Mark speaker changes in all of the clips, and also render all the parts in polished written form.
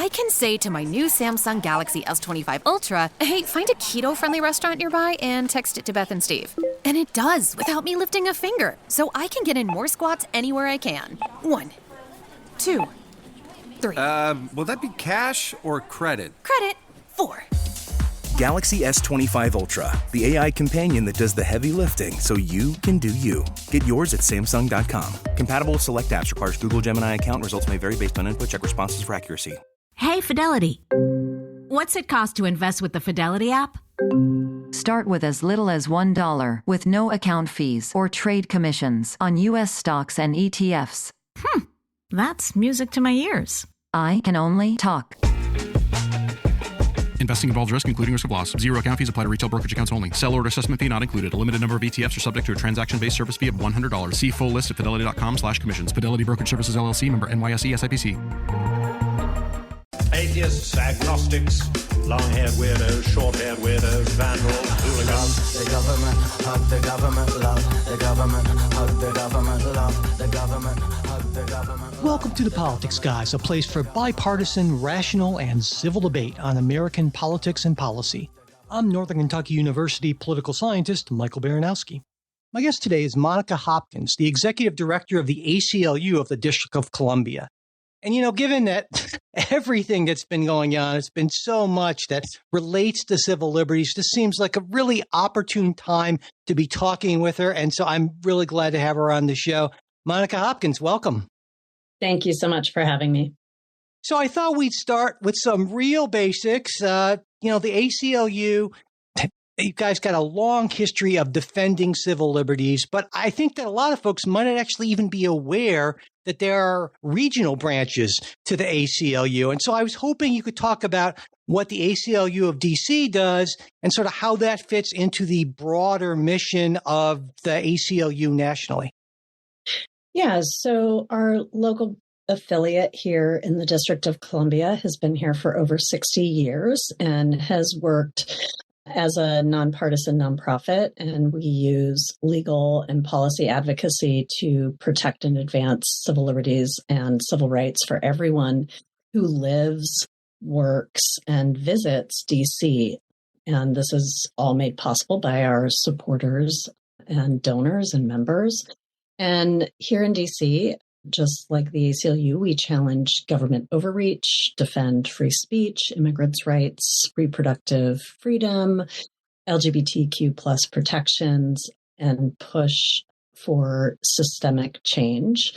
Speaker 1: I can say to my new Samsung Galaxy S25 Ultra, hey, find a keto-friendly restaurant nearby and text it to Beth and Steve. And it does, without me lifting a finger. So I can get in more squats anywhere I can. 1, 2, 3.
Speaker 2: Will that be cash or credit?
Speaker 1: Credit. 4.
Speaker 3: Galaxy S25 Ultra, the AI companion that does the heavy lifting so you can do you. Get yours at Samsung.com. Compatible with select apps. Requires Google Gemini account. Results may vary based on input. Check responses for accuracy.
Speaker 4: Hey, Fidelity. What's it cost to invest with the Fidelity app?
Speaker 5: Start with as little as $1 with no account fees or trade commissions on U.S. stocks and ETFs.
Speaker 4: That's music to my ears.
Speaker 5: I can only talk.
Speaker 6: Investing involves risk, including risk of loss. Zero account fees apply to retail brokerage accounts only. Sell order assessment fee not included. A limited number of ETFs are subject to a transaction-based service fee of $100. See full list at fidelity.com/commissions. Fidelity Brokerage Services, LLC, member NYSE, SIPC.
Speaker 7: Atheists, agnostics, long-haired weirdos, short-haired weirdos, vandals, hooligans.
Speaker 8: The government, hug the government, love the government, hug the government, love the government, hug the government.
Speaker 9: Welcome to The Politics Guys, a place for bipartisan, rational, and civil debate on American politics and policy. I'm Northern Kentucky University political scientist Michael Baranowski. My guest today is Monica Hopkins, the executive director of the ACLU of the District of Columbia. And, given that everything that's been going on, it's been so much that relates to civil liberties, this seems like a really opportune time to be talking with her. And so I'm really glad to have her on the show. Monica Hopkins, welcome.
Speaker 10: Thank you so much for having me.
Speaker 9: So I thought we'd start with some real basics. The ACLU, you guys got a long history of defending civil liberties, but I think that a lot of folks might not actually even be aware that there are regional branches to the ACLU. And so I was hoping you could talk about what the ACLU of DC does and sort of how that fits into the broader mission of the ACLU nationally.
Speaker 10: Yeah, so our local affiliate here in the District of Columbia has been here for over 60 years and has worked as a nonpartisan nonprofit, and we use legal and policy advocacy to protect and advance civil liberties and civil rights for everyone who lives, works, and visits DC. And this is all made possible by our supporters and donors and members. And here in DC, just like the ACLU, we challenge government overreach, defend free speech, immigrants' rights, reproductive freedom, LGBTQ plus protections, and push for systemic change.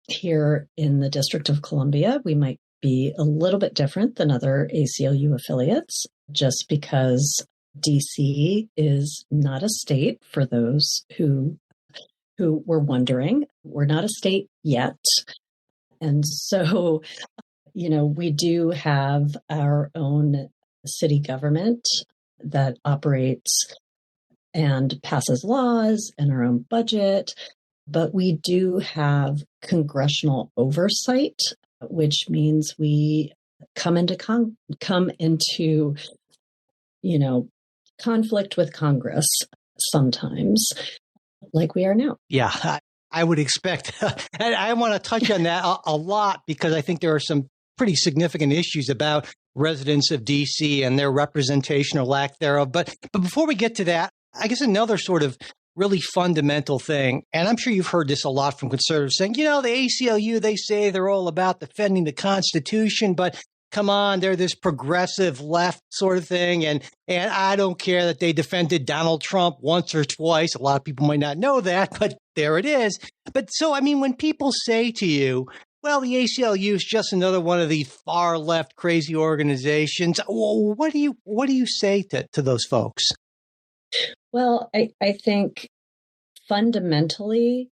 Speaker 10: Here in the District of Columbia, we might be a little bit different than other ACLU affiliates, just because DC is not a state, for those who were wondering. We're not a state yet. And so, we do have our own city government that operates and passes laws and our own budget, but we do have congressional oversight, which means we come into conflict with Congress sometimes, like we are now.
Speaker 9: Yeah, I would expect. And I want to touch on that a lot because I think there are some pretty significant issues about residents of D.C. and their representation or lack thereof. But before we get to that, I guess another sort of really fundamental thing, and I'm sure you've heard this a lot from conservatives saying, the ACLU, they say they're all about defending the Constitution, but come on, they're this progressive left sort of thing. And I don't care that they defended Donald Trump once or twice. A lot of people might not know that, but there it is. But so, when people say to you, well, the ACLU is just another one of these far left crazy organizations, what do you say to those folks?
Speaker 10: Well, I think fundamentally,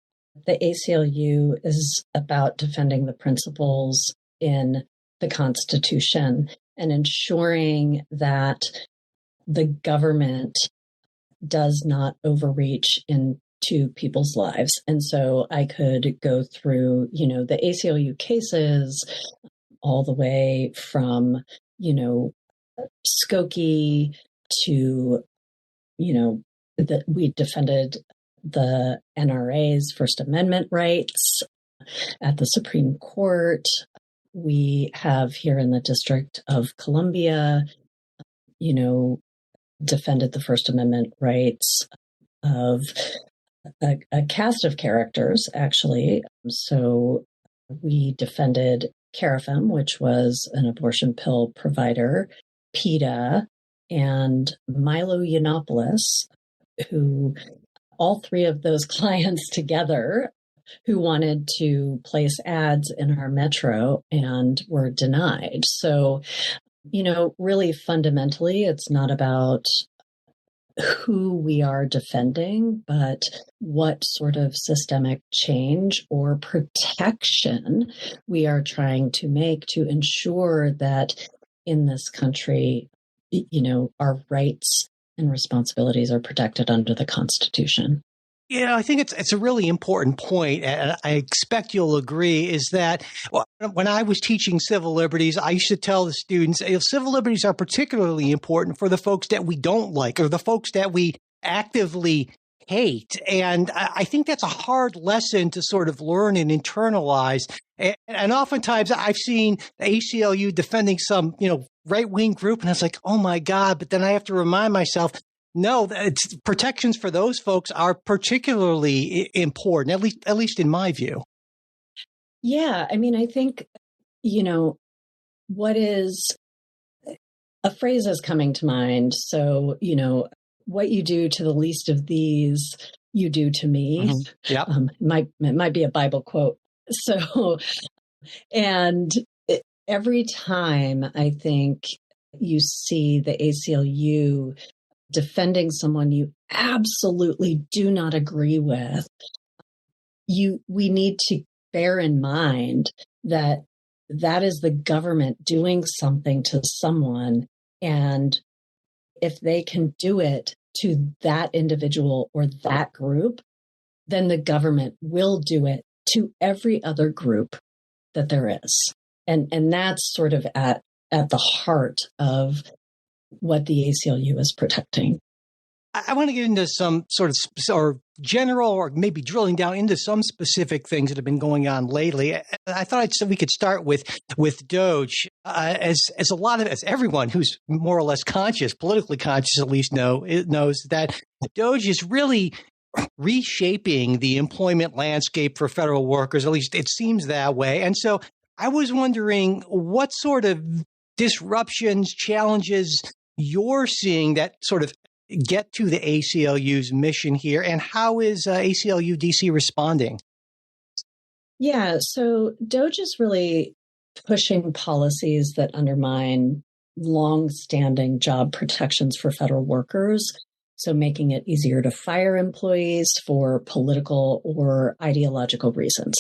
Speaker 10: the ACLU is about defending the principles in the Constitution and ensuring that the government does not overreach into people's lives. And so I could go through, the ACLU cases all the way from, Skokie to, that we defended the NRA's First Amendment rights at the Supreme Court. we have here in the District of Columbia, defended the First Amendment rights of a cast of characters, actually. So we defended Carafem, which was an abortion pill provider, PETA, and Milo Yiannopoulos, who all three of those clients together who wanted to place ads in our metro and were denied. So, really fundamentally, it's not about who we are defending, but what sort of systemic change or protection we are trying to make to ensure that in this country, our rights and responsibilities are protected under the Constitution.
Speaker 9: I think it's a really important point, and I expect you'll agree, is that when I was teaching civil liberties, I used to tell the students, civil liberties are particularly important for the folks that we don't like or the folks that we actively hate. And I think that's a hard lesson to sort of learn and internalize. And oftentimes I've seen the ACLU defending some, right-wing group, and I was like, oh my God, but then I have to remind myself, no, it's protections for those folks are particularly important, at least in my view.
Speaker 10: Yeah, I think, what is a phrase is coming to mind. So, what you do to the least of these, you do to me.
Speaker 9: Mm-hmm. Yeah,
Speaker 10: it might be a Bible quote. So, and every time I think you see the ACLU defending someone you absolutely do not agree with, we need to bear in mind that is the government doing something to someone. And if they can do it to that individual or that group, then the government will do it to every other group that there is. And that's sort of at the heart of what the ACLU is protecting.
Speaker 9: I want to get into some sort of or general, or maybe drilling down into some specific things that have been going on lately. I thought we could start with DOGE, as everyone who's more or less conscious, politically conscious at least, knows that DOGE is really reshaping the employment landscape for federal workers. At least it seems that way. And so I was wondering what sort of disruptions, challenges you're seeing that sort of get to the ACLU's mission here, and how is ACLU DC responding?
Speaker 10: Yeah, so DOGE is really pushing policies that undermine long-standing job protections for federal workers. So making it easier to fire employees for political or ideological reasons.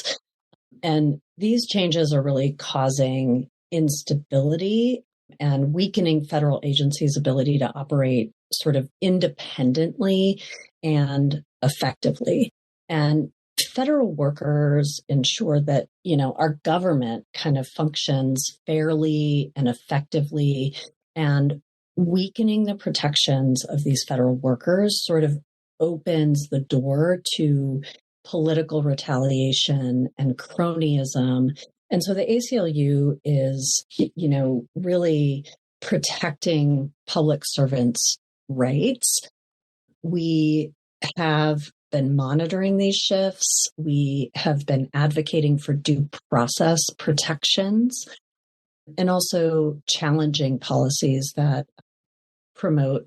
Speaker 10: And these changes are really causing instability and weakening federal agencies' ability to operate sort of independently and effectively. And federal workers ensure that, our government kind of functions fairly and effectively, and weakening the protections of these federal workers sort of opens the door to political retaliation and cronyism. And so the ACLU is, really protecting public servants' rights. We have been monitoring these shifts. We have been advocating for due process protections and also challenging policies that promote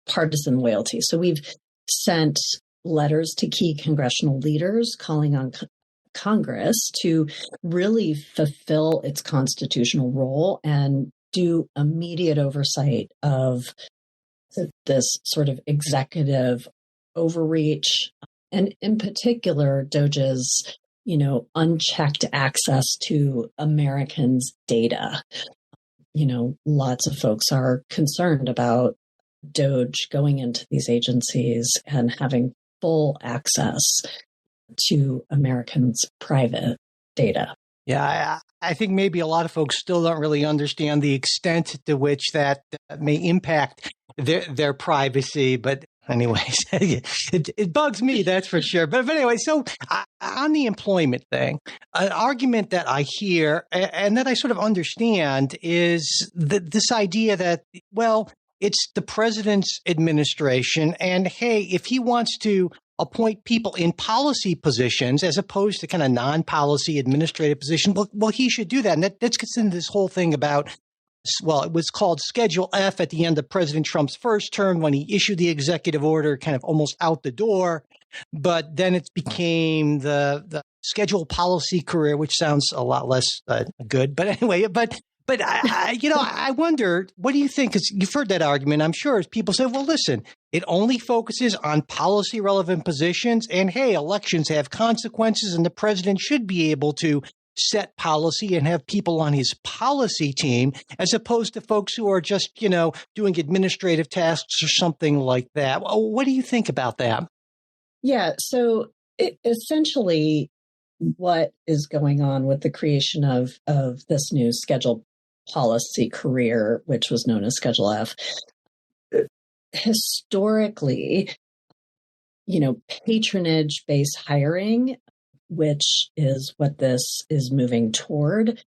Speaker 10: partisan loyalty. So we've sent letters to key congressional leaders calling on Congress to really fulfill its constitutional role and do immediate oversight of this sort of executive overreach, and in particular, DOGE's, unchecked access to Americans' data. Lots of folks are concerned about DOGE going into these agencies and having full access to Americans' private data.
Speaker 9: Yeah, I think maybe a lot of folks still don't really understand the extent to which that may impact their privacy. But anyways, it bugs me, that's for sure. But anyway, so on the employment thing, an argument that I hear and that I sort of understand is this idea that, well, it's the president's administration. And hey, if he wants to appoint people in policy positions as opposed to kind of non-policy administrative positions, well, he should do that. And that gets into this whole thing about, well, it was called Schedule F at the end of President Trump's first term when he issued the executive order kind of almost out the door. But then it became the schedule policy career, which sounds a lot less good. But anyway, but I wonder, what do you think? Because you've heard that argument, I'm sure, as people say, well, listen, it only focuses on policy relevant positions. And hey, elections have consequences and the president should be able to set policy and have people on his policy team, as opposed to folks who are just, doing administrative tasks or something like that. What do you think about that?
Speaker 10: Yeah. So essentially what is going on with the creation of this new schedule policy career, which was known as Schedule F, historically, patronage-based hiring, which is what this is moving toward,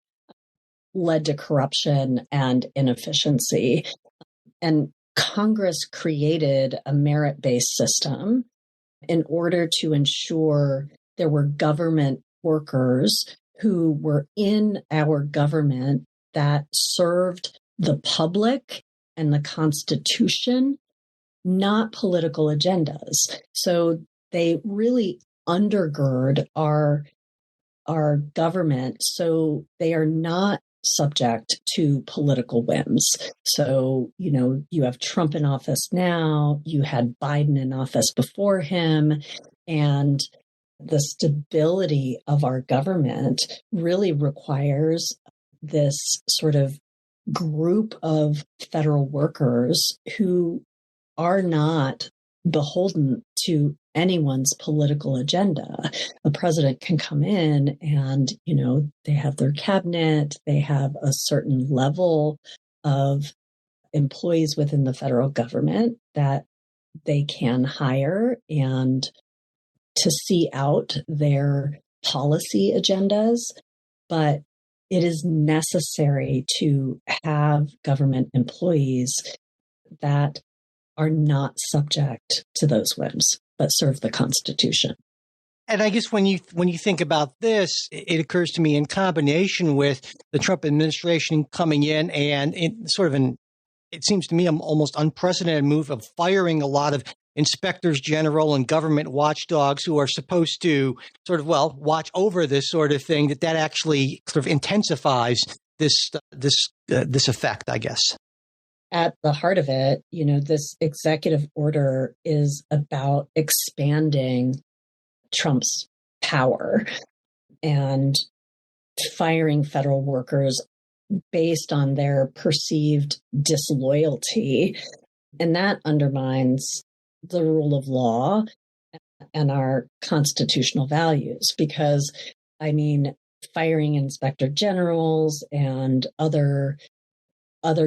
Speaker 10: led to corruption and inefficiency. And Congress created a merit-based system in order to ensure there were government workers who were in our government that served the public and the Constitution, not political agendas. So they really undergird our government, so they are not subject to political whims. So, you have Trump in office now, you had Biden in office before him, and the stability of our government really requires this sort of group of federal workers who are not beholden to anyone's political agenda. The president can come in and, they have their cabinet, they have a certain level of employees within the federal government that they can hire and to see out their policy agendas. But it is necessary to have government employees that are not subject to those whims, but serve the Constitution.
Speaker 9: And I guess when you think about this, it occurs to me in combination with the Trump administration coming in and it seems to me an almost unprecedented move of firing a lot of inspectors general and government watchdogs who are supposed to watch over this sort of thing, that actually sort of intensifies this effect, I guess.
Speaker 10: At the heart of it, this executive order is about expanding Trump's power and firing federal workers based on their perceived disloyalty. And that undermines the rule of law and our constitutional values, because, firing inspector generals and other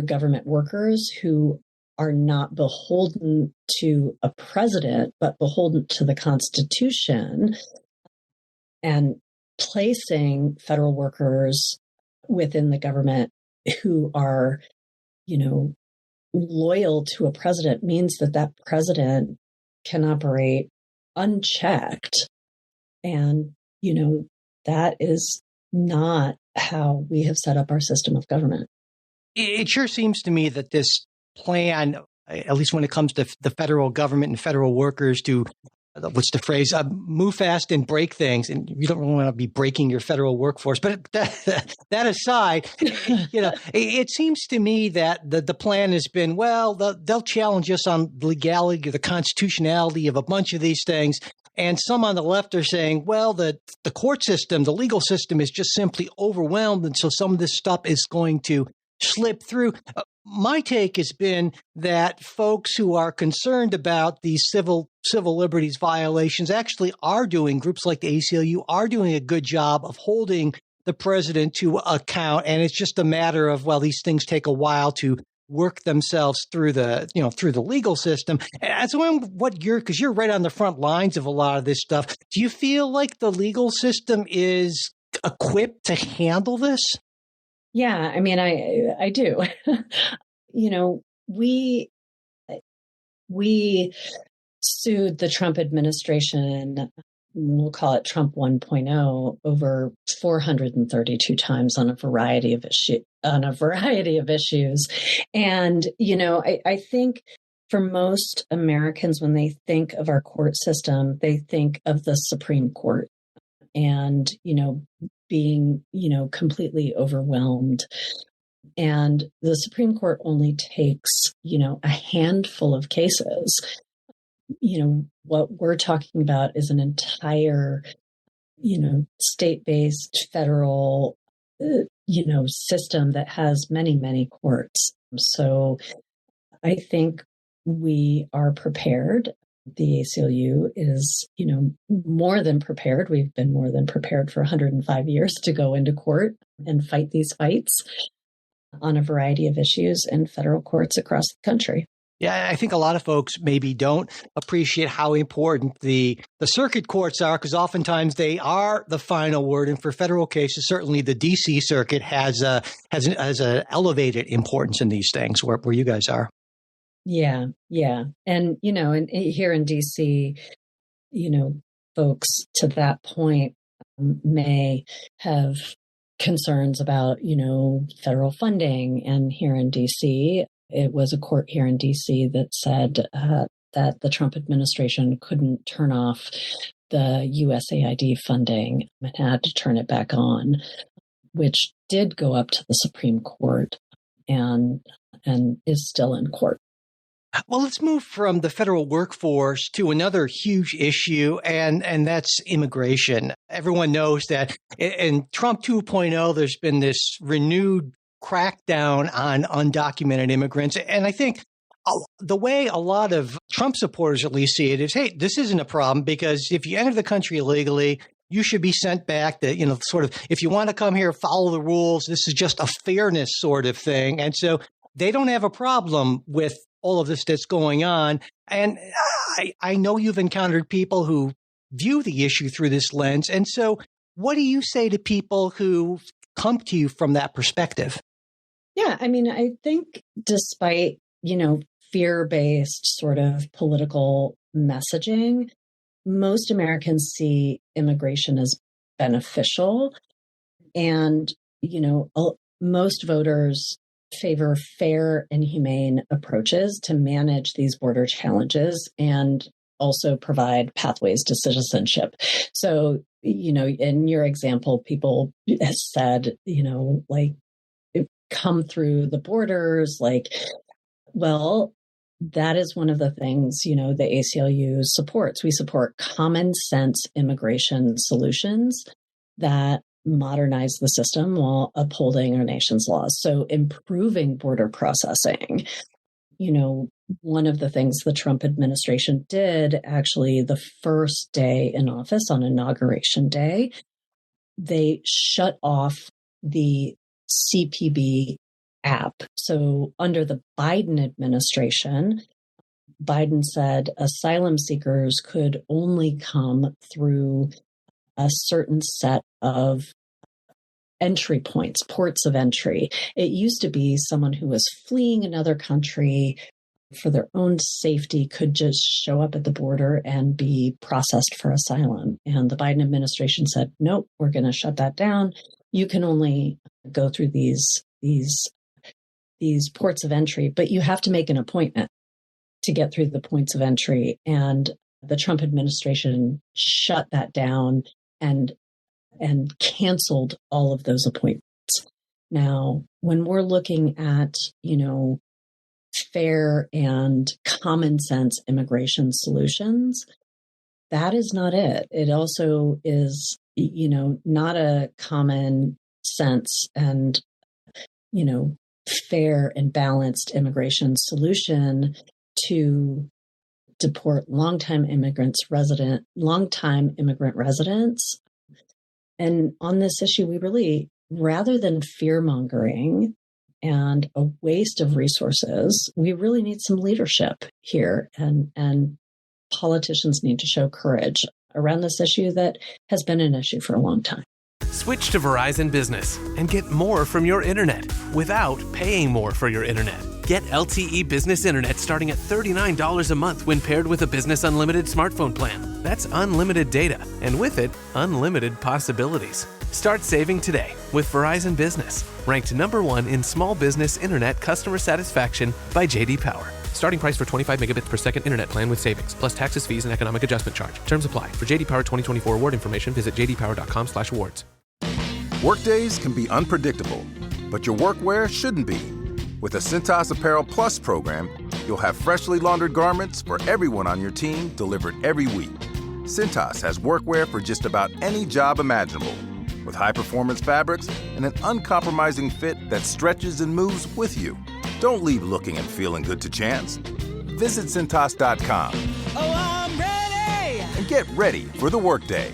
Speaker 10: government workers who are not beholden to a president, but beholden to the Constitution, and placing federal workers within the government who are, loyal to a president means that president can operate unchecked. And, that is not how we have set up our system of government.
Speaker 9: It sure seems to me that this plan, at least when it comes to the federal government and federal workers, to what's the phrase, move fast and break things. And you don't really want to be breaking your federal workforce. But that aside, it seems to me that the plan has been, well, they'll challenge us on the legality or the constitutionality of a bunch of these things. And some on the left are saying, well, the court system, the legal system is just simply overwhelmed. And so some of this stuff is going to slip through. My take has been that folks who are concerned about these civil liberties violations actually are doing, groups like the ACLU are doing a good job of holding the president to account. And it's just a matter of, well, these things take a while to work themselves through through the legal system. And so because you're right on the front lines of a lot of this stuff. Do you feel like the legal system is equipped to handle this?
Speaker 10: Yeah, I mean, I do. We sued the Trump administration, we'll call it Trump 1.0, over 432 times on a variety of issues. And, I think for most Americans, when they think of our court system, they think of the Supreme Court and, being, completely overwhelmed. And the Supreme Court only takes, a handful of cases. What we're talking about is an entire, state-based federal, system that has many, many courts. So I think we are prepared. The ACLU is, more than prepared. We've been more than prepared for 105 years to go into court and fight these fights on a variety of issues in federal courts across the country.
Speaker 9: Yeah, I think a lot of folks maybe don't appreciate how important the circuit courts are, because oftentimes they are the final word. And for federal cases, certainly the D.C. circuit has an elevated importance in these things where you guys are.
Speaker 10: Yeah. And, and here in D.C., folks to that point may have concerns about, federal funding. And here in D.C., it was a court here in D.C. that said that the Trump administration couldn't turn off the USAID funding and had to turn it back on, which did go up to the Supreme Court and is still in court.
Speaker 9: Well, let's move from the federal workforce to another huge issue, and that's immigration. Everyone knows that in Trump 2.0, there's been this renewed crackdown on undocumented immigrants. And I think the way a lot of Trump supporters at least see it is, hey, this isn't a problem, because if you enter the country illegally, you should be sent back. To, sort of, if you want to come here, follow the rules. This is just a fairness sort of thing. And so they don't have a problem with all of this that's going on. And I know you've encountered people who view the issue through this lens. And so what do you say to people who come to you from that perspective?
Speaker 10: Yeah, I mean, I think despite, fear-based sort of political messaging, most Americans see immigration as beneficial. And, most voters favor fair and humane approaches to manage these border challenges and also provide pathways to citizenship. So, in your example, people said, come through the borders, that is one of the things, the ACLU supports. We support common sense immigration solutions that modernize the system while upholding our nation's laws. So improving border processing, one of the things the Trump administration did actually the first day in office on Inauguration Day, they shut off the CPB app. So under the Biden administration, Biden said asylum seekers could only come through a certain set of entry points, ports of entry. It used to be someone who was fleeing another country for their own safety could just show up at the border and be processed for asylum. And the Biden administration said, nope, we're going to shut that down. You can only go through these ports of entry, but you have to make an appointment to get through the points of entry. And the Trump administration shut that down and canceled all of those appointments. Now, when we're looking at, fair and common sense immigration solutions, that is not it. It also is, not a common sense and, fair and balanced immigration solution to deport longtime immigrant residents. And on this issue, we really, rather than fear mongering and a waste of resources. We really need some leadership here, and politicians need to show courage around this issue that has been an issue for a long time.
Speaker 11: Switch to Verizon Business and get more from your internet without paying more for your internet. Get LTE Business Internet starting at $39 a month when paired with a Business Unlimited smartphone plan. That's unlimited data, and with it, unlimited possibilities. Start saving today with Verizon Business, ranked #1 in small business internet customer satisfaction by J.D. Power. Starting price for 25 megabits per second internet plan with savings, plus taxes, fees, and economic adjustment charge. Terms apply. For J.D. Power 2024 award information, visit jdpower.com/awards.
Speaker 12: Workdays can be unpredictable, but your workwear shouldn't be. With a Cintas Apparel Plus program, you'll have freshly laundered garments for everyone on your team delivered every week. Cintas has workwear for just about any job imaginable, with high-performance fabrics and an uncompromising fit that stretches and moves with you. Don't leave looking and feeling good to chance. Visit Cintas.com.
Speaker 13: Oh, I'm ready!
Speaker 12: And get ready for the workday.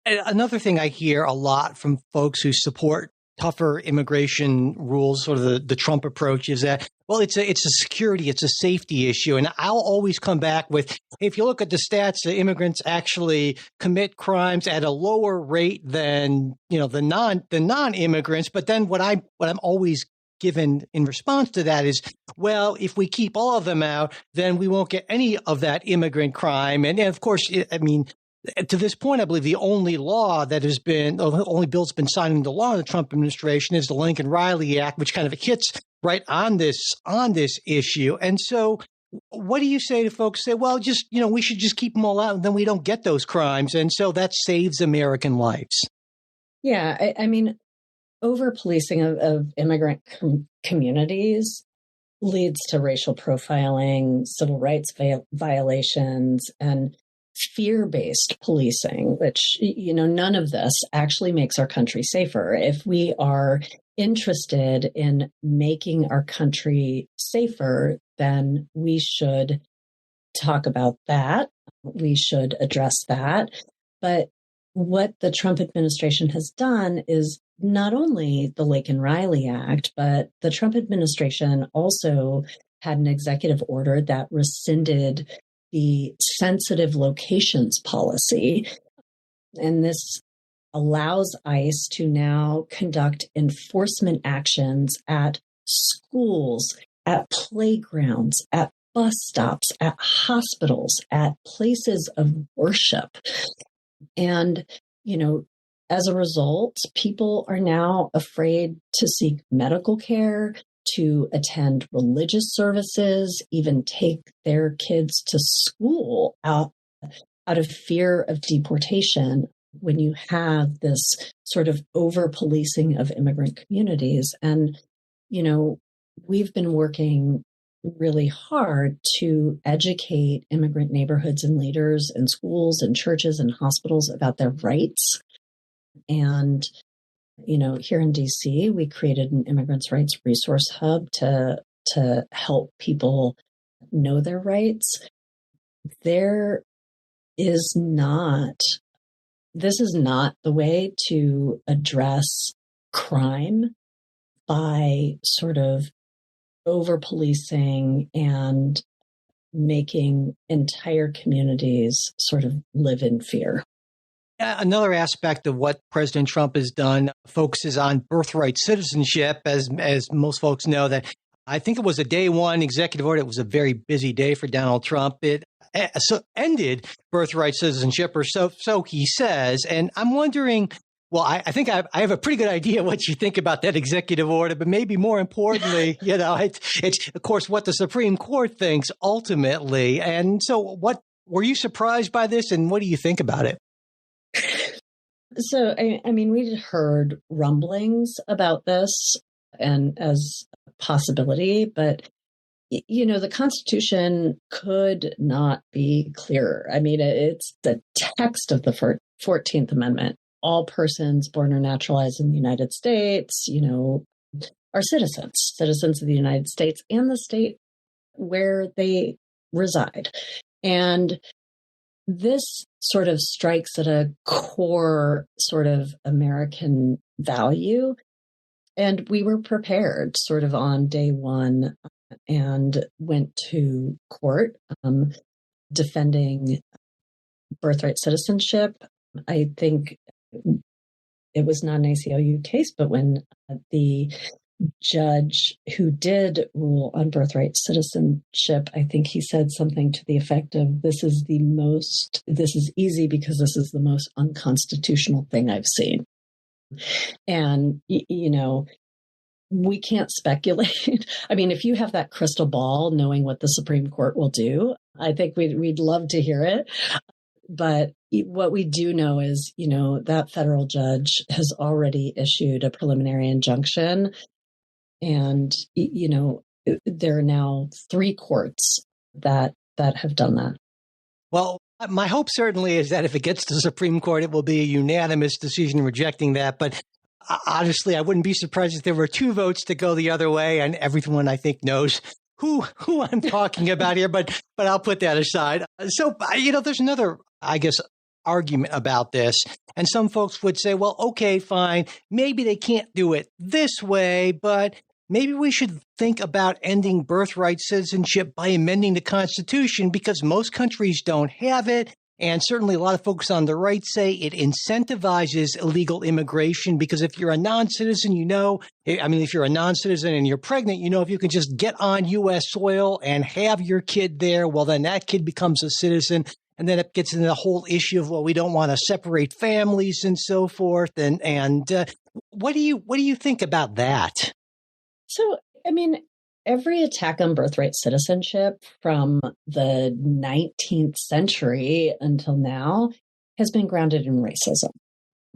Speaker 9: Another thing I hear a lot from folks who support tougher immigration rules, sort of the Trump approach, is that, well, it's a security, it's a safety issue. And I'll always come back with, if you look at the stats, the immigrants actually commit crimes at a lower rate than, the non-immigrants. But then what I'm always given in response to that is, well, if we keep all of them out, then we won't get any of that immigrant crime. And of course, to this point, I believe the only law that has been, or the only bill that's been signed into law in the Trump administration is the Lincoln-Riley Act, which kind of hits right on this issue. And so what do you say to folks who say, well, just, we should just keep them all out and then we don't get those crimes. And so that saves American lives.
Speaker 10: Yeah. I mean, over-policing of immigrant communities leads to racial profiling, civil rights violations, and fear-based policing, which, none of this actually makes our country safer. If we are interested in making our country safer, then we should talk about that. We should address that. But what the Trump administration has done is not only the Lincoln-Riley Act, but the Trump administration also had an executive order that rescinded the sensitive locations policy. And this allows ICE to now conduct enforcement actions at schools, at playgrounds, at bus stops, at hospitals, at places of worship. And, as a result, people are now afraid to seek medical care, to attend religious services, even take their kids to school out of fear of deportation when you have this sort of over-policing of immigrant communities. And, we've been working really hard to educate immigrant neighborhoods and leaders and schools and churches and hospitals about their rights. And here in DC, we created an immigrants' rights resource hub to help people know their rights. This is not the way to address crime by sort of over-policing and making entire communities sort of live in fear.
Speaker 9: Another aspect of what President Trump has done focuses on birthright citizenship, as most folks know. That I think it was a day one executive order. It was a very busy day for Donald Trump. It ended birthright citizenship, or so he says. And I'm wondering, well, I think I have a pretty good idea what you think about that executive order, but maybe more importantly, it's of course what the Supreme Court thinks ultimately. And so, what were you surprised by this, and what do you think about it?
Speaker 10: So, I mean, we'd heard rumblings about this and as a possibility, but, the Constitution could not be clearer. I mean, it's the text of the 14th Amendment. All persons born or naturalized in the United States, are citizens of the United States and the state where they reside. And this sort of strikes at a core sort of American value And we were prepared sort of on day one and went to court defending birthright citizenship. I think it was not an ACLU case, but when the judge who did rule on birthright citizenship, I think he said something to the effect of, this is easy because this is the most unconstitutional thing I've seen. And, we can't speculate. I mean, if you have that crystal ball, knowing what the Supreme Court will do, I think we'd love to hear it. But what we do know is, that federal judge has already issued a preliminary injunction. And, there are now 3 courts that have done that.
Speaker 9: Well, my hope certainly is that if it gets to the Supreme Court, it will be a unanimous decision rejecting that. But honestly, I wouldn't be surprised if there were 2 votes to go the other way, and everyone I think knows who I'm talking about here, but I'll put that aside. So, there's another, I guess, argument about this. And some folks would say, well, okay, fine. Maybe they can't do it this way, but maybe we should think about ending birthright citizenship by amending the Constitution, because most countries don't have it. And certainly a lot of folks on the right say it incentivizes illegal immigration, because if you're a non-citizen, if you're a non-citizen and you're pregnant, if you can just get on U.S. soil and have your kid there, well, then that kid becomes a citizen. And then it gets into the whole issue of, well, we don't want to separate families and so forth. And what do you think about that?
Speaker 10: So, every attack on birthright citizenship from the 19th century until now has been grounded in racism.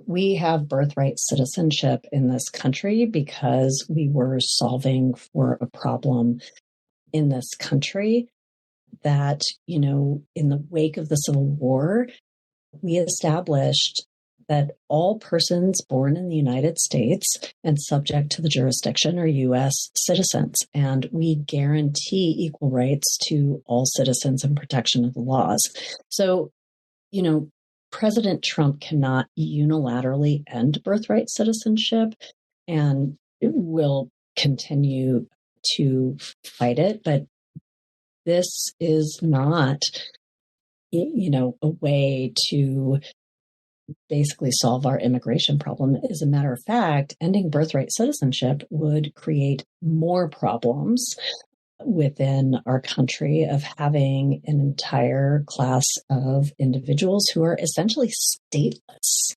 Speaker 10: We have birthright citizenship in this country because we were solving for a problem in this country that, in the wake of the Civil War, we established that all persons born in the United States and subject to the jurisdiction are U.S. citizens, and we guarantee equal rights to all citizens and protection of the laws. So, President Trump cannot unilaterally end birthright citizenship, and will continue to fight it. But this is not, a way to basically solve our immigration problem. As a matter of fact, ending birthright citizenship would create more problems within our country of having an entire class of individuals who are essentially stateless.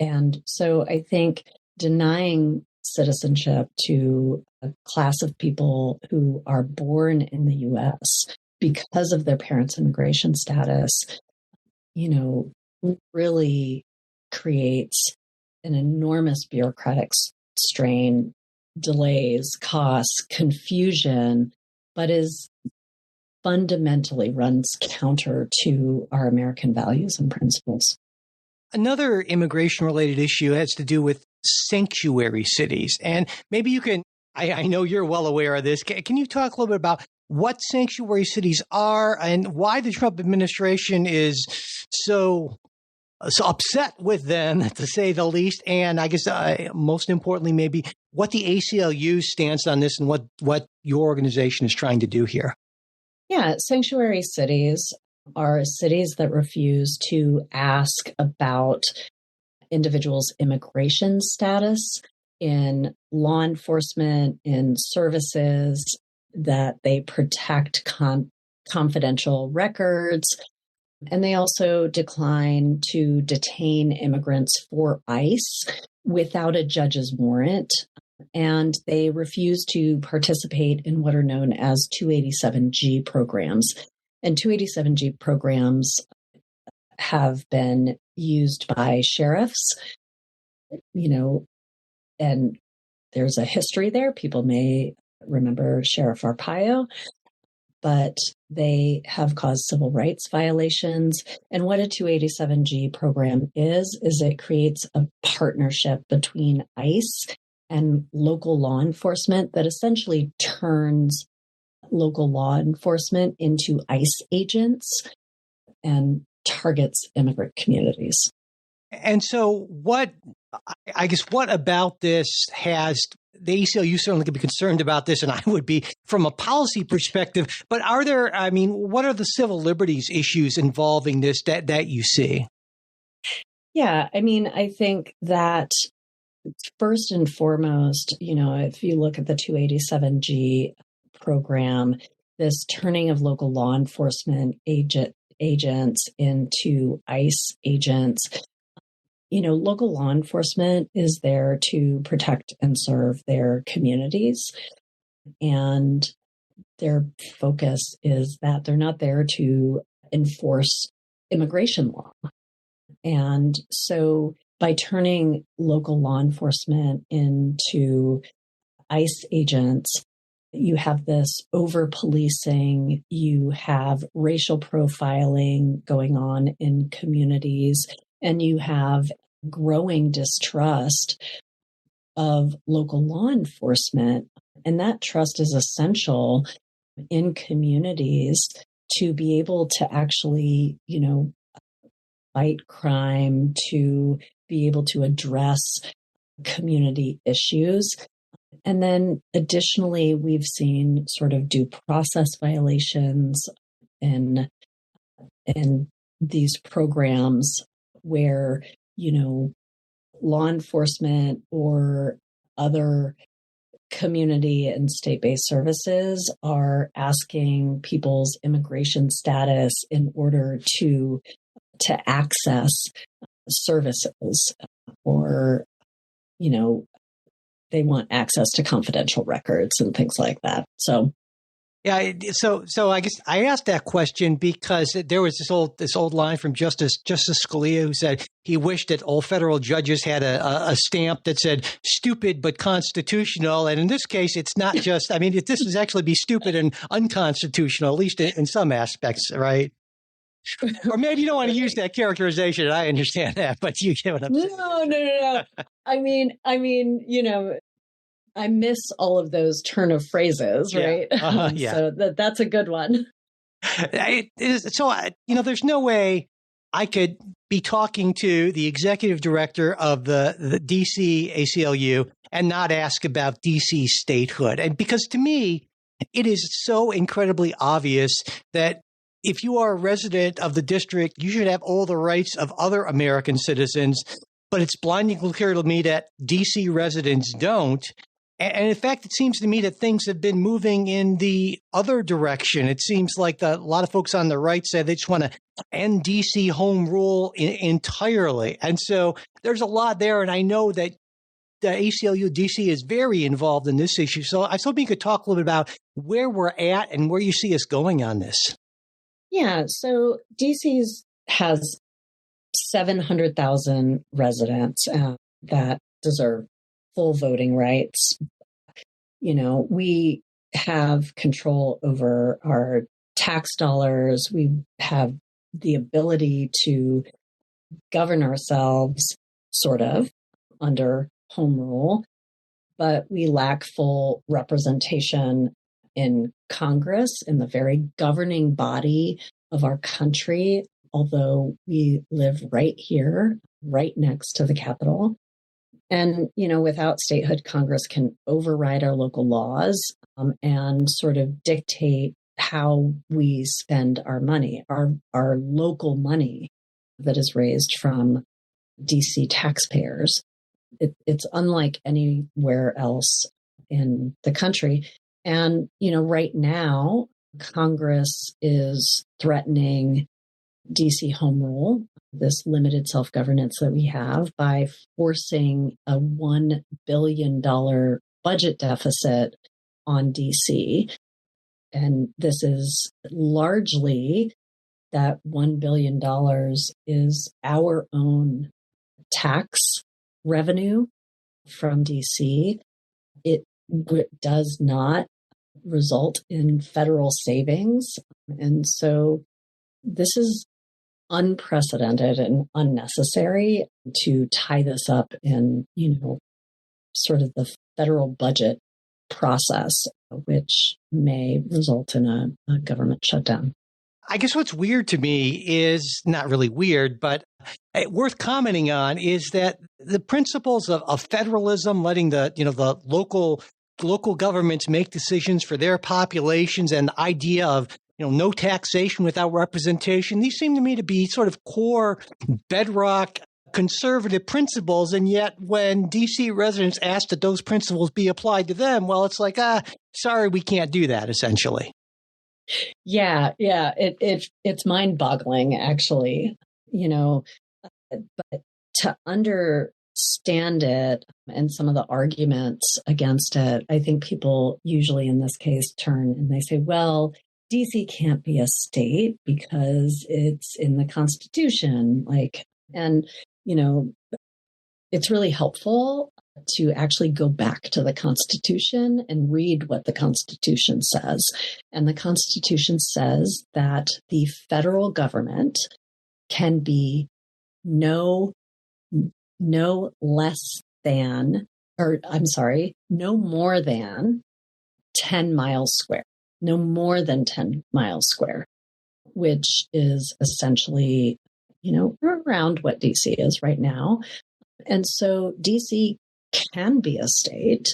Speaker 10: And so I think denying citizenship to a class of people who are born in the U.S. because of their parents' immigration status, really creates an enormous bureaucratic strain, delays, costs, confusion, but is fundamentally runs counter to our American values and principles.
Speaker 9: Another immigration-related issue has to do with sanctuary cities. And maybe you can, I know you're well aware of this. Can you talk a little bit about what sanctuary cities are and why the Trump administration is so upset with them, to say the least? And I guess most importantly, maybe what the ACLU stands on this and what your organization is trying to do here.
Speaker 10: Yeah, sanctuary cities are cities that refuse to ask about individuals' immigration status in law enforcement, in services, that they protect confidential records. And they also decline to detain immigrants for ICE without a judge's warrant. And they refuse to participate in what are known as 287G programs. And 287G programs have been used by sheriffs, and there's a history there. People may remember Sheriff Arpaio, but they have caused civil rights violations. And what a 287G program is it creates a partnership between ICE and local law enforcement that essentially turns local law enforcement into ICE agents and targets immigrant communities.
Speaker 9: And so what I guess what about this has the ACLU certainly could be concerned about this, and I would be from a policy perspective. But are there, what are the civil liberties issues involving this that you see?
Speaker 10: Yeah, I think that first and foremost, if you look at the 287G program, this turning of local law enforcement agents into ICE agents, local law enforcement is there to protect and serve their communities. And their focus is that they're not there to enforce immigration law. And so by turning local law enforcement into ICE agents, you have this over-policing, you have racial profiling going on in communities, and you have growing distrust of local law enforcement. And that trust is essential in communities to be able to actually, fight crime, to be able to address community issues. And then additionally, we've seen sort of due process violations in these programs where, law enforcement or other community and state-based services are asking people's immigration status in order to access services, or, they want access to confidential records and things like that. So,
Speaker 9: yeah. So I guess I asked that question because there was this old line from Justice Scalia who said he wished that all federal judges had a stamp that said "stupid but constitutional." And in this case, it's not just. This would actually be stupid and unconstitutional, at least in some aspects, right? Or maybe you don't want to use that characterization. I understand that, but you get what I'm saying.
Speaker 10: No. I miss all of those turn of phrases, right?
Speaker 9: Yeah.
Speaker 10: So that's a good one.
Speaker 9: There's no way I could be talking to the executive director of the DC ACLU and not ask about DC statehood. And because to me, it is so incredibly obvious that if you are a resident of the district, you should have all the rights of other American citizens, but it's blindingly clear to me that DC residents don't. And in fact, it seems to me that things have been moving in the other direction. It seems like a lot of folks on the right said they just want to end DC home rule entirely. And so there's a lot there. And I know that the ACLU DC is very involved in this issue. So I was hoping you could talk a little bit about where we're at and where you see us going on this.
Speaker 10: Yeah, so DC has 700,000 residents that deserve full voting rights. We have control over our tax dollars. We have the ability to govern ourselves, sort of, under home rule, but we lack full representation in Congress, in the very governing body of our country, although we live right here, right next to the Capitol. And, without statehood, Congress can override our local laws and sort of dictate how we spend our money, our local money that is raised from DC taxpayers. It's unlike anywhere else in the country. And, right now, Congress is threatening DC home rule, this limited self-governance that we have, by forcing a $1 billion budget deficit on DC. And this is largely that $1 billion is our own tax revenue from DC. It does not result in federal savings. And so this is unprecedented and unnecessary to tie this up in, sort of the federal budget process, which may result in a government shutdown.
Speaker 9: I guess what's weird to me is not really weird, but worth commenting on is that the principles of federalism, letting the local governments make decisions for their populations, and the idea of no taxation without representation, these seem to me to be sort of core bedrock conservative principles. And yet when DC residents ask that those principles be applied to them, well, it's like, sorry, we can't do that, essentially.
Speaker 10: Yeah. It's mind-boggling, actually, but to understand it and some of the arguments against it, I think people usually in this case turn and they say, well, DC can't be a state because it's in the Constitution. It's really helpful to actually go back to the Constitution and read what the Constitution says. And the Constitution no more than 10 miles square, no more than 10 miles square, which is essentially, around what DC is right now. And so DC can be a state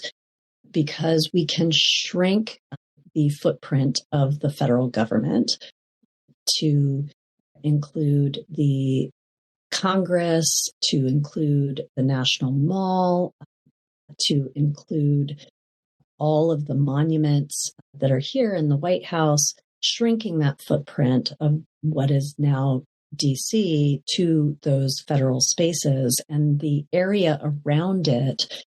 Speaker 10: because we can shrink the footprint of the federal government to include the Congress, to include the National Mall, to include all of the monuments that are here in the White House, shrinking that footprint of what is now DC to those federal spaces, and the area around it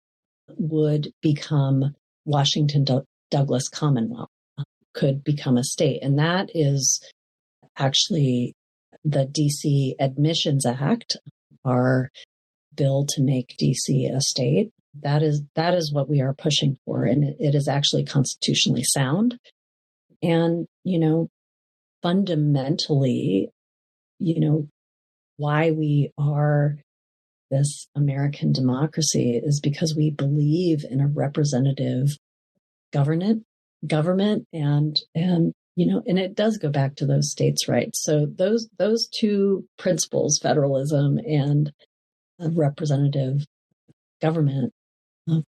Speaker 10: would become Washington Douglas Commonwealth, could become a state. And that is actually the DC Admissions Act, our bill to make DC a state. That is what we are pushing for. And it is actually constitutionally sound. And, fundamentally, why we are this American democracy is because we believe in a representative government and it does go back to those states' rights. So those two principles, federalism and representative government,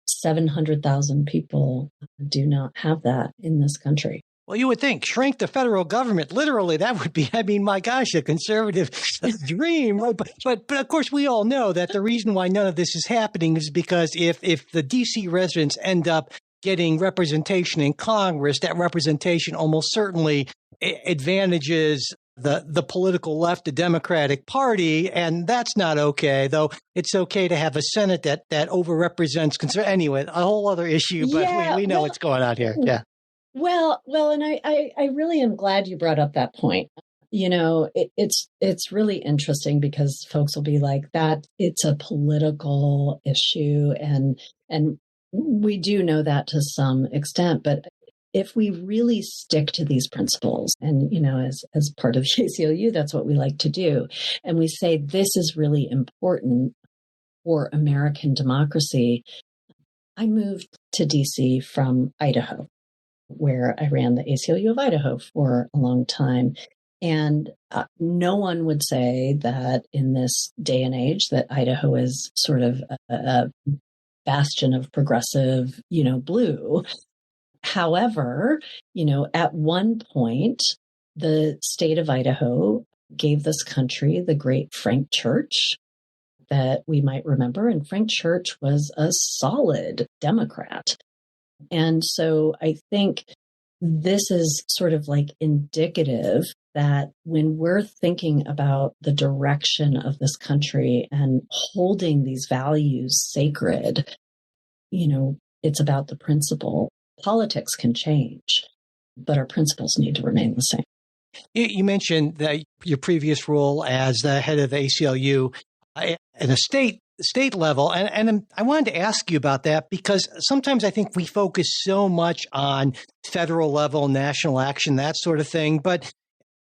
Speaker 10: 700,000 people do not have that in this country.
Speaker 9: Well, you would think shrink the federal government. Literally, that would be, my gosh, a conservative dream. Right? But of course, we all know that the reason why none of this is happening is because if the DC residents end up getting representation in Congress, that representation almost certainly advantages the political left, the Democratic Party, and that's not okay, though it's okay to have a Senate that overrepresents Anyway, a whole other issue, but we know what's going on here. Yeah.
Speaker 10: Well, and I really am glad you brought up that point. It's really interesting because folks will be like that. It's a political issue, and we do know that to some extent. But if we really stick to these principles, and as part of the ACLU, that's what we like to do, and we say this is really important for American democracy. I moved to DC from Idaho, where I ran the ACLU of Idaho for a long time. And no one would say that in this day and age that Idaho is sort of a bastion of progressive, blue. However, at one point, the state of Idaho gave this country the great Frank Church that we might remember. And Frank Church was a solid Democrat. And so I think this is sort of like indicative that when we're thinking about the direction of this country and holding these values sacred, it's about the principle. Politics can change, but our principles need to remain the same.
Speaker 9: You mentioned that your previous role as the head of the ACLU at a state level. And I wanted to ask you about that because sometimes I think we focus so much on federal level, national action, that sort of thing. But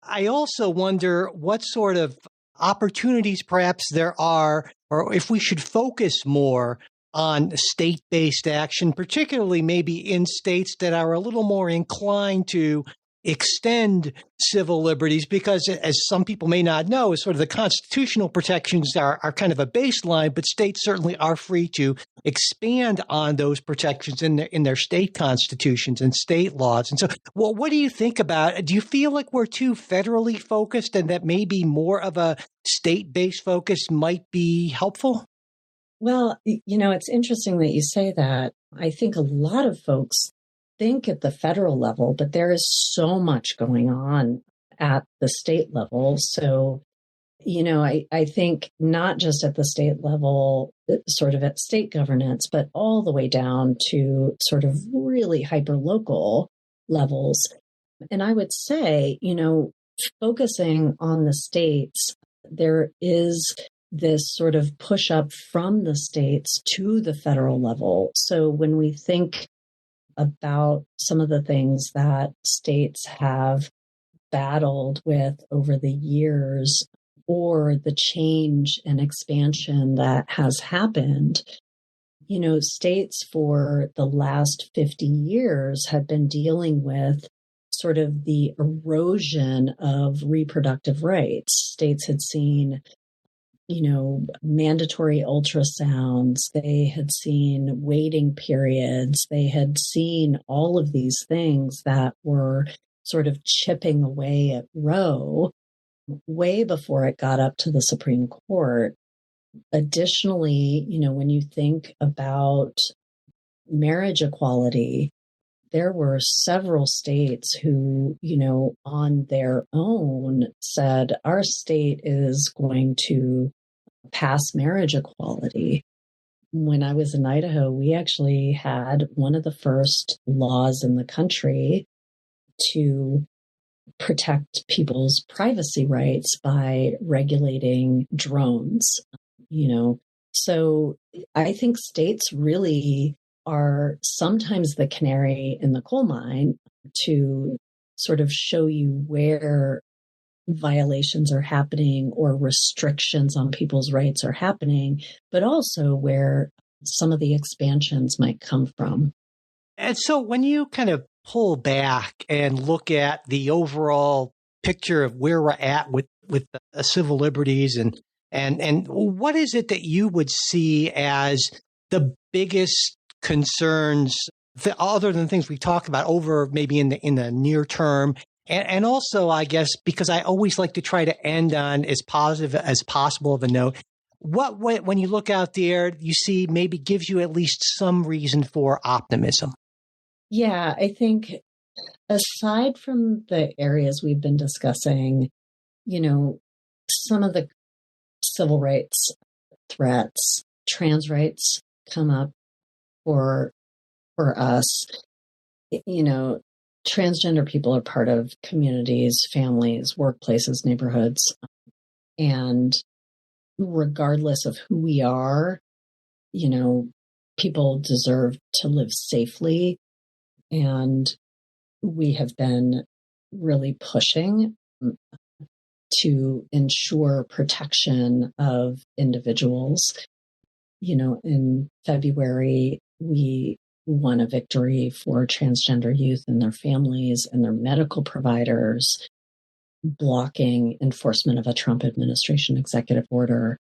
Speaker 9: I also wonder what sort of opportunities perhaps there are, or if we should focus more on state-based action, particularly maybe in states that are a little more inclined to extend civil liberties because, as some people may not know, is sort of the constitutional protections are kind of a baseline, but states certainly are free to expand on those protections in their state constitutions and state laws. And so, well, what do you think about it? Do you feel like we're too federally focused and that maybe more of a state-based focus might be helpful?
Speaker 10: Well, it's interesting that you say that. I think a lot of folks think at the federal level, but there is so much going on at the state level. So, I think not just at the state level, sort of at state governance, but all the way down to sort of really hyper local levels. And I would say, focusing on the states, there is this sort of push up from the states to the federal level. So when we think about some of the things that states have battled with over the years, or the change and expansion that has happened, states for the last 50 years have been dealing with sort of the erosion of reproductive rights. States had seen mandatory ultrasounds. They had seen waiting periods. They had seen all of these things that were sort of chipping away at Roe way before it got up to the Supreme Court. Additionally, when you think about marriage equality, there were several states who, on their own said, our state is going to pass marriage equality. When I was in Idaho, we actually had one of the first laws in the country to protect people's privacy rights by regulating drones. So I think states really are sometimes the canary in the coal mine to sort of show you where violations are happening or restrictions on people's rights are happening, but also where some of the expansions might come from.
Speaker 9: And so when you kind of pull back and look at the overall picture of where we're at with the civil liberties and what is it that you would see as the biggest concerns, other than things we talked about over maybe in the near term? And also, I guess, because I always like to try to end on as positive as possible of a note, when you look out there, you see maybe gives you at least some reason for optimism?
Speaker 10: Yeah, I think aside from the areas we've been discussing, some of the civil rights threats, trans rights come up for us. Transgender people are part of communities, families, workplaces, neighborhoods. And regardless of who we are, people deserve to live safely. And we have been really pushing to ensure protection of individuals. In February, we won a victory for transgender youth and their families and their medical providers, blocking enforcement of a Trump administration executive order.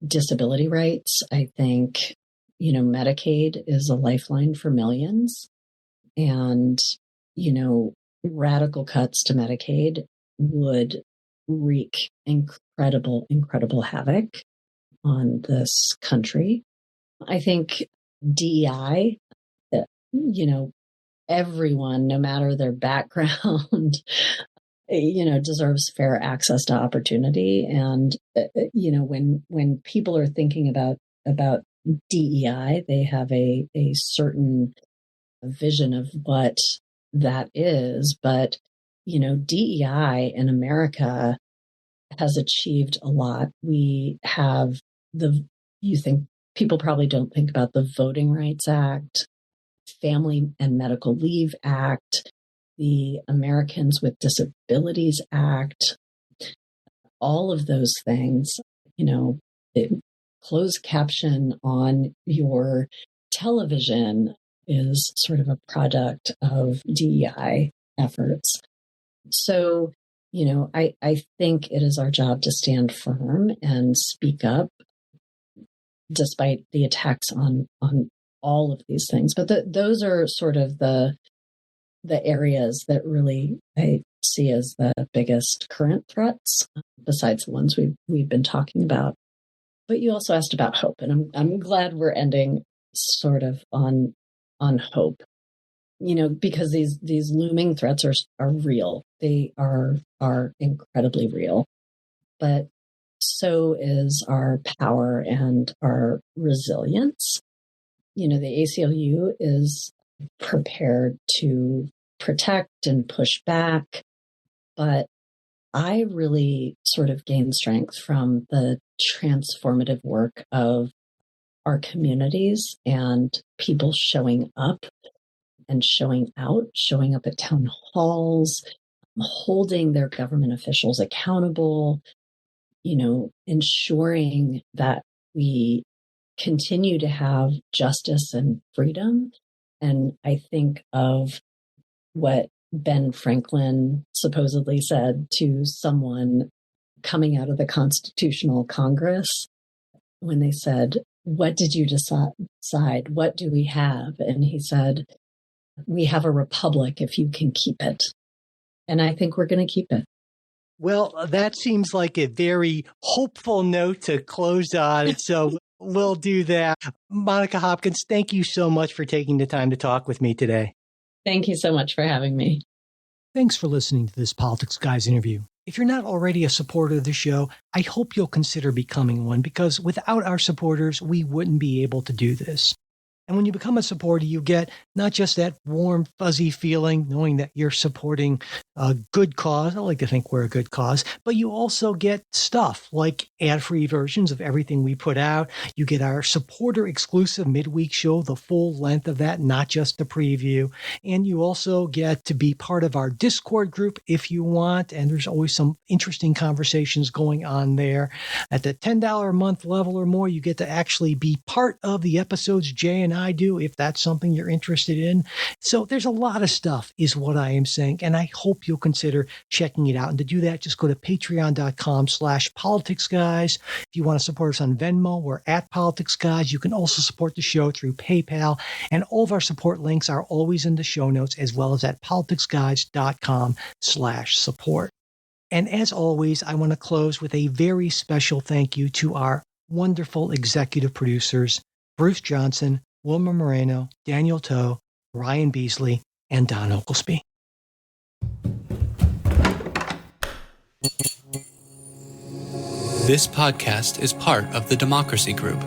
Speaker 10: Disability rights, I think, Medicaid is a lifeline for millions. And, radical cuts to Medicaid would wreak incredible havoc on this country. I think DEI, everyone, no matter their background, deserves fair access to opportunity. And, when people are thinking about DEI, they have a certain vision of what that is. But, DEI in America has achieved a lot. We have people probably don't think about the Voting Rights Act, Family and Medical Leave Act, the Americans with Disabilities Act, all of those things, closed caption on your television is sort of a product of DEI. efforts. So, I think it is our job to stand firm and speak up despite the attacks on all of these things. But those are sort of the areas that really I see as the biggest current threats, besides the ones we've been talking about. But you also asked about hope, and I'm glad we're ending sort of on hope. Because these looming threats are real. They are incredibly real. But so is our power and our resilience. The ACLU is prepared to protect and push back, but I really sort of gained strength from the transformative work of our communities and people showing up and showing up at town halls, holding their government officials accountable, ensuring that we continue to have justice and freedom. And I think of what Ben Franklin supposedly said to someone coming out of the Constitutional Congress when they said, "What did you decide? What do we have?" And he said, "We have a republic if you can keep it." And I think we're going to keep it.
Speaker 9: Well, that seems like a very hopeful note to close on. So we'll do that. Monica Hopkins, thank you so much for taking the time to talk with me today.
Speaker 10: Thank you so much for having me.
Speaker 9: Thanks for listening to this Politics Guys interview. If you're not already a supporter of the show, I hope you'll consider becoming one, because without our supporters, we wouldn't be able to do this. And when you become a supporter, you get not just that warm, fuzzy feeling, knowing that you're supporting a good cause. I like to think we're a good cause, but you also get stuff like ad-free versions of everything we put out. You get our supporter exclusive midweek show, the full length of that, not just the preview. And you also get to be part of our Discord group if you want. And there's always some interesting conversations going on there. At the $10 a month level or more, you get to actually be part of the episodes Jay and I do, if that's something you're interested in. So there's a lot of stuff is what I am saying. And I hope you'll consider checking it out. And to do that, just go to patreon.com/politicsguys. If you want to support us on Venmo, we're at Politics Guys. You can also support the show through PayPal. And all of our support links are always in the show notes, as well as at politicsguys.com/support. And as always, I want to close with a very special thank you to our wonderful executive producers, Bruce Johnson, Wilma Moreno, Daniel Toe, Ryan Beasley, and Don Oglesby.
Speaker 11: This podcast is part of the Democracy Group,